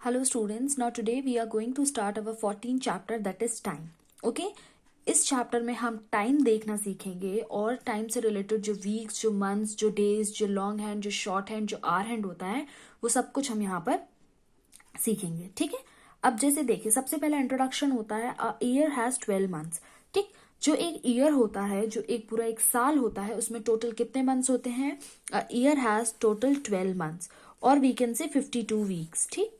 Hello students, now today we are going to start our 14th chapter that is time. Okay? इस chapter में हम time देखना सीखेंगे और टाइम से रिलेटेड जो वीक्स, जो मंथ्स, जो डेज, जो लॉन्ग हैंड, जो शॉर्ट हैंड, जो आवर हैंड होता है वो सब कुछ हम यहाँ पर सीखेंगे. ठीक है. अब जैसे देखिए, सबसे पहला इंट्रोडक्शन होता है अ ईयर हैज 12 मंथ्स. ठीक. जो एक ईयर होता है, जो एक पूरा एक साल होता है, उसमें टोटल कितने मंथ्स होते हैं? A year has total 12 months और वी कैन से 52 वीक्स. ठीक.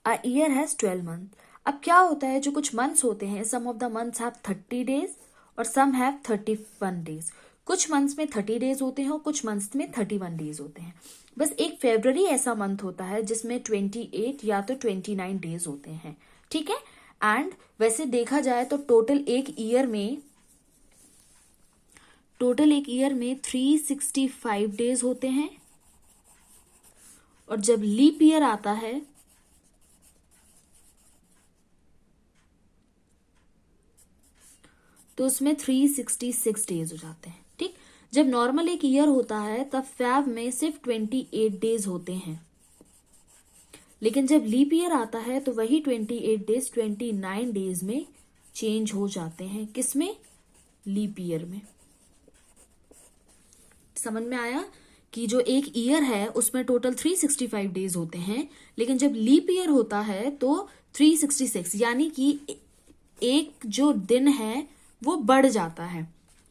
A year has 12 month. अब क्या होता है, जो कुछ मंथ्स होते हैं, some of the months have 30 days और सम हैव 31 डेज. कुछ मंथ्स में 30 डेज होते हैं और कुछ मंथ्स में 31 डेज होते हैं. बस एक फेब्रुअरी ऐसा मंथ होता है जिसमें 28 या तो 29 डेज होते हैं. ठीक है. एंड वैसे देखा जाए तो टोटल एक ईयर में 365 डेज होते हैं और जब लीप ईयर आता है तो उसमें 366 डेज हो जाते हैं. ठीक. जब नॉर्मल एक ईयर होता है तब फेब में सिर्फ 28 डेज होते हैं, लेकिन जब लीप ईयर आता है तो वही 28 डेज 29 डेज में चेंज हो जाते हैं. किसमें? लीप ईयर में. समझ में आया कि जो एक ईयर है उसमें टोटल 365 डेज होते हैं, लेकिन जब लीप ईयर होता है तो 366, यानी कि एक जो दिन है वो बढ़ जाता है.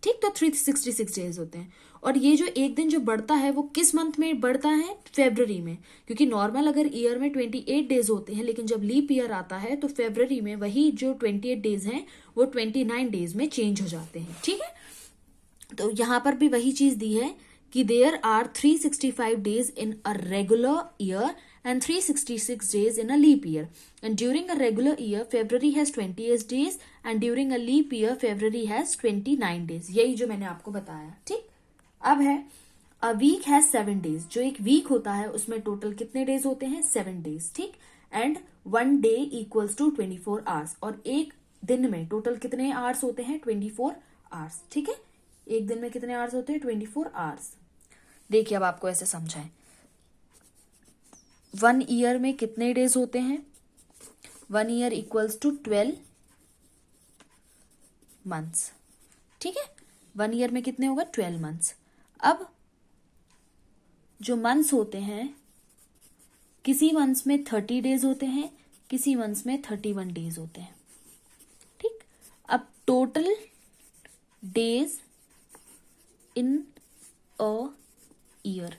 ठीक. तो 366 डेज होते हैं. और ये जो एक दिन जो बढ़ता है वो किस मंथ में बढ़ता है? फेब्रुअरी में. क्योंकि नॉर्मल अगर ईयर में 28 डेज होते हैं, लेकिन जब लीप ईयर आता है तो फेब्रुअरी में वही जो 28 डेज हैं वो 29 डेज में चेंज हो जाते हैं. ठीक है. तो यहां पर भी वही चीज दी है कि there are 365 days in a regular year and 366 days in a leap year. And during a regular year, February has 28 days and during a leap year, February has 29 days. यही जो मैंने आपको बताया. ठीक. अब है a week has 7 days. जो एक वीक होता है उसमें टोटल कितने डेज होते हैं? 7 डेज. ठीक. And 1 day equals to 24 hours. और एक दिन में टोटल कितने आवर्स होते हैं? 24 आवर्स. ठीक है. एक दिन में कितने आवर्स होते हैं? 24 आवर्स. देखिए, अब आपको ऐसे समझाएं. 1 ईयर में कितने डेज होते हैं? 1 ईयर इक्वल्स टू 12 मंथ्स. ठीक है. 1 ईयर में कितने होगा? 12 मंथ्स. अब जो मंथ्स होते हैं, किसी मंथ्स में 30 डेज होते हैं, किसी मंथ्स में 31 डेज होते हैं. ठीक. अब total days in a year,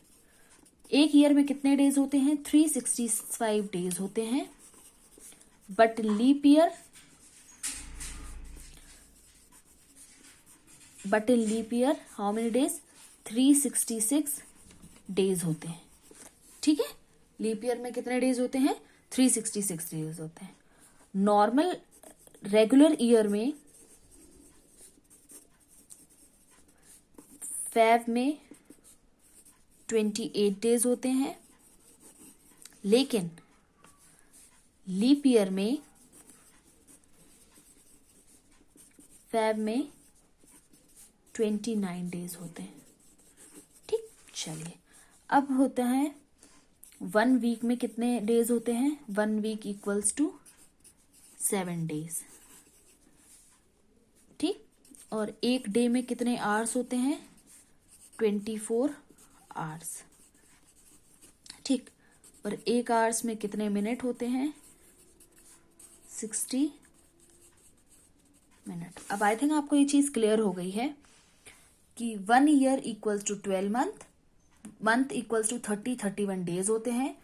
एक ईयर में कितने डेज होते हैं? 365 डेज होते हैं. But leap year how many days? 366 days होते हैं. ठीक है. लीप ईयर में कितने डेज होते हैं? 366 डेज होते हैं. नॉर्मल रेगुलर ईयर में फेब में 28 डेज होते हैं, लेकिन लीप ईयर में फेब में 29 डेज होते हैं. ठीक. चलिए, अब होता है 1 वीक में कितने डेज होते हैं? 1 वीक इक्वल्स टू 7 डेज. ठीक. और एक डे में कितने आवर्स होते हैं? 24 आवर्स. ठीक. और एक आवर्स में कितने मिनट होते हैं? 60 मिनट. अब आई थिंक आपको ये चीज क्लियर हो गई है कि 1 year equals to 12 month equals to 31 days होते हैं.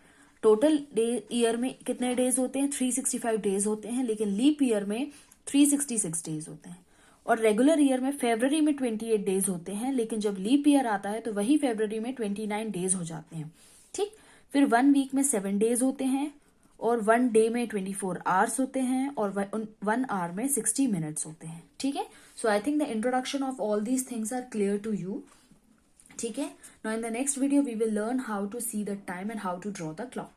टोटल डे ईयर में कितने डेज होते हैं? 365 डेज होते हैं, लेकिन लीप ईयर में 366 डेज होते हैं. और रेगुलर ईयर में फेब्रुअरी में 28 डेज होते हैं, लेकिन जब लीप ईयर आता है तो वही फेब्रुअरी में 29 डेज हो जाते हैं. ठीक. फिर 1 वीक में 7 डेज होते हैं और 1 डे में 24 आवर्स होते हैं और 1 आवर में 60 मिनट्स होते हैं. ठीक है. So I think the introduction of all these things are clear to you. ठीक है. Now in the next video we will learn how to see the time and how to draw the clock.